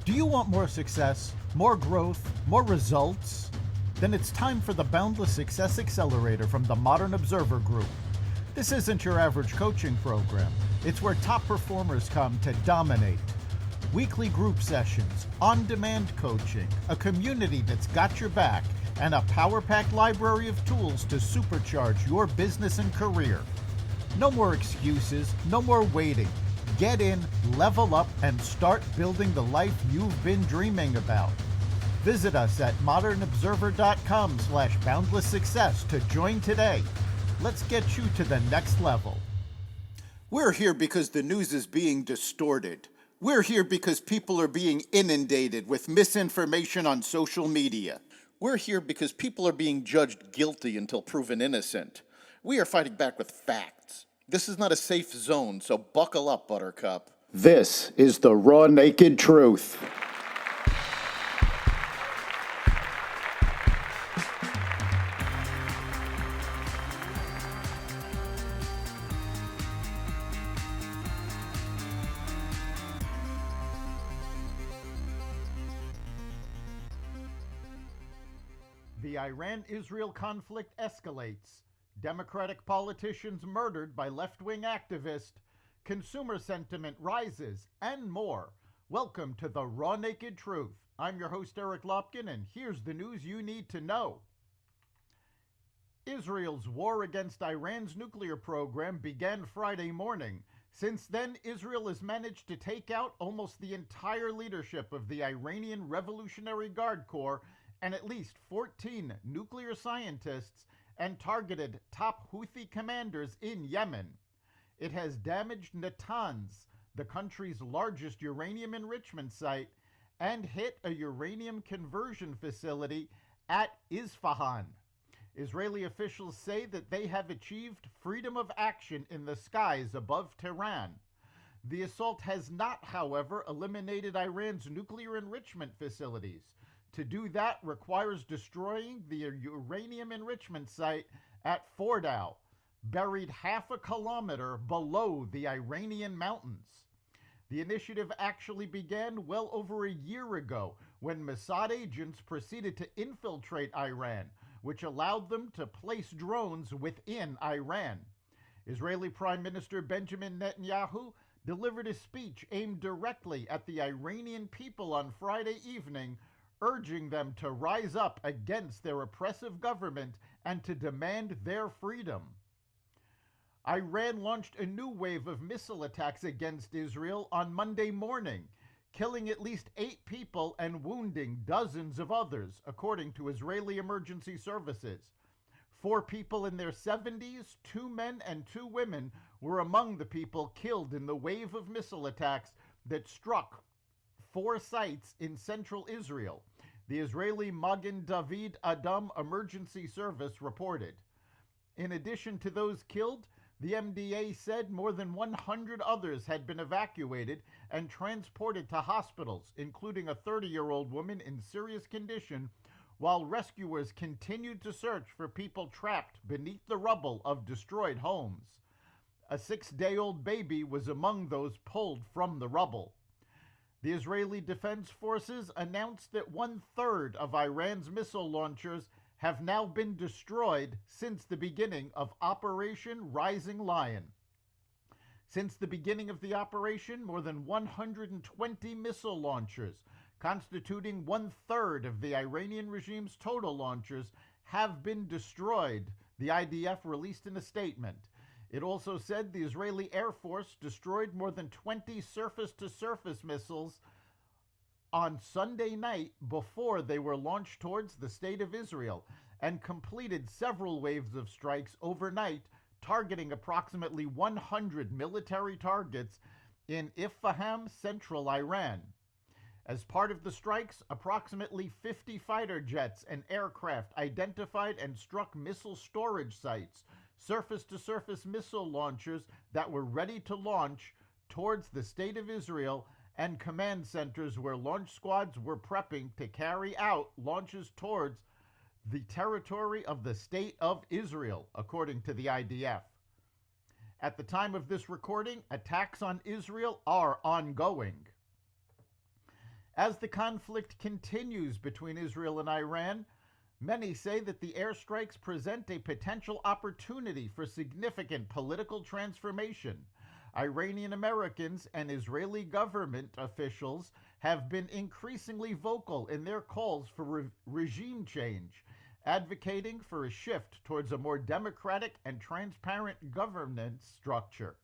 Do you want more success, more growth, more results? Then it's time for the Boundless Success Accelerator from the Modern Observer Group. This isn't your average coaching program. It's where top performers come to dominate. Weekly group sessions, on-demand coaching, a community that's got your back, and a power-packed library of tools to supercharge your business and career. No more excuses, no more waiting. Get in, level up, and start building the life you've been dreaming about. Visit us at modernobserver.com/boundlesssuccess to join today. Let's get you to the next level. We're here because the news is being distorted. We're here because people are being inundated with misinformation on social media. We're here because people are being judged guilty until proven innocent. We are fighting back with facts. This is not a safe zone, so buckle up, Buttercup. This is the raw, naked truth. The Iran-Israel conflict escalates. Democratic politicians murdered by left-wing activists. Consumer sentiment rises, and more. Welcome to the Raw Naked Truth. I'm your host, Eric Lopkin, and here's the news you need to know. Israel's war against Iran's nuclear program began Friday morning. Since then, Israel has managed to take out almost the entire leadership of the Iranian Revolutionary Guard Corps and at least 14 nuclear scientists, and targeted top Houthi commanders in Yemen. It has damaged Natanz, the country's largest uranium enrichment site, and hit a uranium conversion facility at Isfahan. Israeli officials say that they have achieved freedom of action in the skies above Tehran. The assault has not, however, eliminated Iran's nuclear enrichment facilities. To do that requires destroying the uranium enrichment site at Fordow, buried half a kilometer below the Iranian mountains. The initiative actually began well over a year ago when Mossad agents proceeded to infiltrate Iran, which allowed them to place drones within Iran. Israeli Prime Minister Benjamin Netanyahu delivered a speech aimed directly at the Iranian people on Friday evening, urging them to rise up against their oppressive government and to demand their freedom. Iran launched a new wave of missile attacks against Israel on Monday morning, killing at least 8 people and wounding dozens of others, according to Israeli emergency services. 4 people in their 70s, 2 men and 2 women, were among the people killed in the wave of missile attacks that struck 4 sites in central Israel, the Israeli Magen David Adom Emergency Service reported. In addition to those killed, the MDA said more than 100 others had been evacuated and transported to hospitals, including a 30-year-old woman in serious condition, while rescuers continued to search for people trapped beneath the rubble of destroyed homes. A 6-day-old baby was among those pulled from the rubble. The Israeli Defense Forces announced that 1/3 of Iran's missile launchers have now been destroyed since the beginning of Operation Rising Lion. Since the beginning of the operation, more than 120 missile launchers, constituting 1/3 of the Iranian regime's total launchers, have been destroyed, the IDF released in a statement. It also said the Israeli Air Force destroyed more than 20 surface-to-surface missiles on Sunday night before they were launched towards the state of Israel, and completed several waves of strikes overnight, targeting approximately 100 military targets in Isfahan, central Iran. As part of the strikes, approximately 50 fighter jets and aircraft identified and struck missile storage sites, surface-to-surface missile launchers that were ready to launch towards the state of Israel, and command centers where launch squads were prepping to carry out launches towards the territory of the state of Israel, according to the IDF. At the time of this recording, attacks on Israel are ongoing. As the conflict continues between Israel and Iran, many say that the airstrikes present a potential opportunity for significant political transformation. Iranian Americans and Israeli government officials have been increasingly vocal in their calls for regime change, advocating for a shift towards a more democratic and transparent governance structure.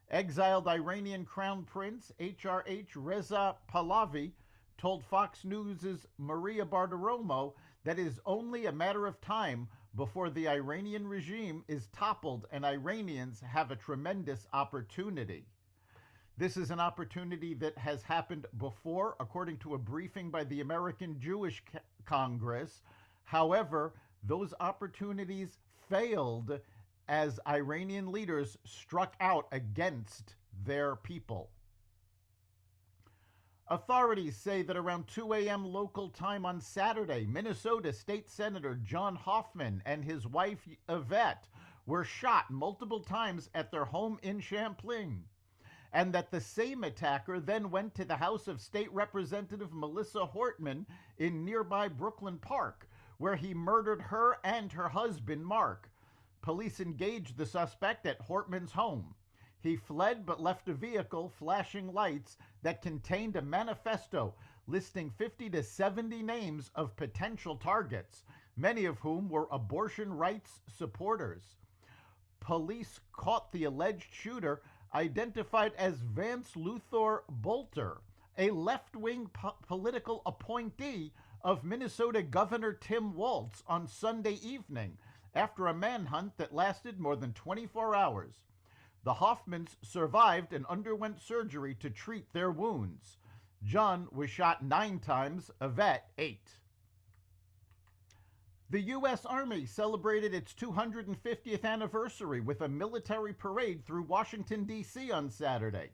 Exiled Iranian Crown Prince HRH Reza Pahlavi told Fox News' Maria Bartiromo that it is only a matter of time before the Iranian regime is toppled and Iranians have a tremendous opportunity. This is an opportunity that has happened before, according to a briefing by the American Jewish Congress. However, those opportunities failed as Iranian leaders struck out against their people. Authorities say that around 2 a.m. local time on Saturday, Minnesota State Senator John Hoffman and his wife Yvette were shot multiple times at their home in Champlain, and that the same attacker then went to the house of State Representative Melissa Hortman in nearby Brooklyn Park, where he murdered her and her husband, Mark. Police engaged the suspect at Hortman's home. He fled but left a vehicle flashing lights that contained a manifesto listing 50 to 70 names of potential targets, many of whom were abortion rights supporters. Police caught the alleged shooter, identified as Vance Luthor Bolter, a left-wing political appointee of Minnesota Governor Tim Walz, on Sunday evening, after a manhunt that lasted more than 24 hours. The Hoffmans survived and underwent surgery to treat their wounds. John was shot 9 times, Yvette 8. The U.S. Army celebrated its 250th anniversary with a military parade through Washington, D.C. on Saturday.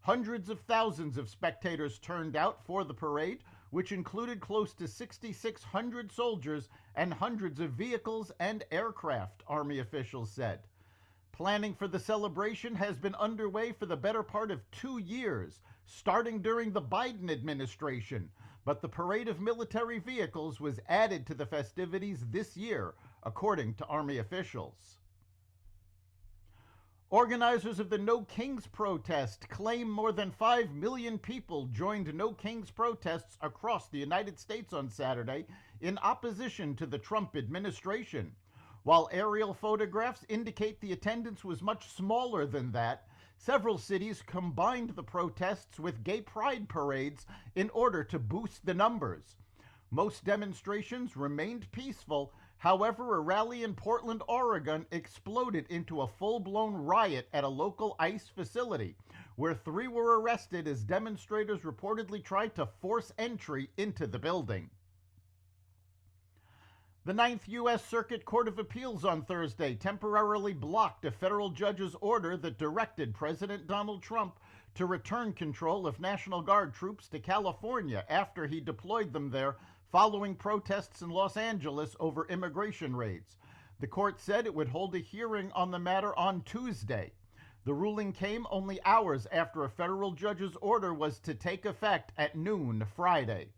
Hundreds of thousands of spectators turned out for the parade, which included close to 6,600 soldiers and hundreds of vehicles and aircraft, Army officials said. Planning for the celebration has been underway for the better part of 2 years, starting during the Biden administration, but the parade of military vehicles was added to the festivities this year, according to Army officials. Organizers of the No Kings protest claim more than 5 million people joined No Kings protests across the United States on Saturday in opposition to the Trump administration. While aerial photographs indicate the attendance was much smaller than that, several cities combined the protests with gay pride parades in order to boost the numbers. Most demonstrations remained peaceful. However, a rally in Portland, Oregon exploded into a full-blown riot at a local ICE facility, where 3 were arrested as demonstrators reportedly tried to force entry into the building. The Ninth U.S. Circuit Court of Appeals on Thursday temporarily blocked a federal judge's order that directed President Donald Trump to return control of National Guard troops to California after he deployed them there following protests in Los Angeles over immigration raids. The court said it would hold a hearing on the matter on Tuesday. The ruling came only hours after a federal judge's order was to take effect at noon Friday.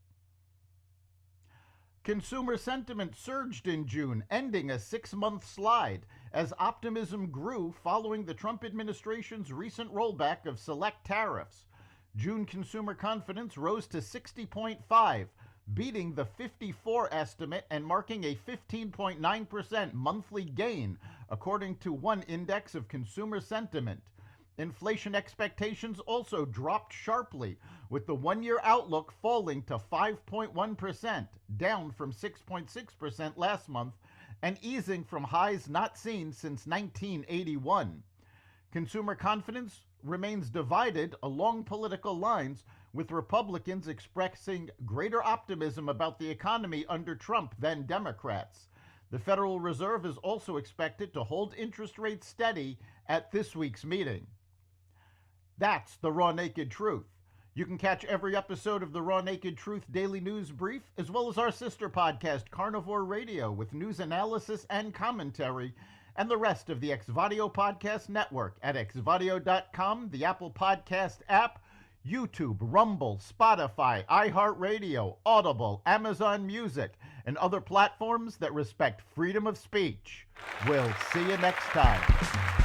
Consumer sentiment surged in June, ending a 6-month slide as optimism grew following the Trump administration's recent rollback of select tariffs. June consumer confidence rose to 60.5, beating the 54 estimate and marking a 15.9% monthly gain, according to one index of consumer sentiment. Inflation expectations also dropped sharply, with the one-year outlook falling to 5.1%, down from 6.6% last month, and easing from highs not seen since 1981. Consumer confidence remains divided along political lines, with Republicans expressing greater optimism about the economy under Trump than Democrats. The Federal Reserve is also expected to hold interest rates steady at this week's meeting. That's the Raw Naked Truth. You can catch every episode of the Raw Naked Truth Daily News Brief, as well as our sister podcast, Carnivore Radio, with news analysis and commentary, and the rest of the Xvadio Podcast Network at xvadio.com, the Apple Podcast app, YouTube, Rumble, Spotify, iHeartRadio, Audible, Amazon Music, and other platforms that respect freedom of speech. We'll see you next time.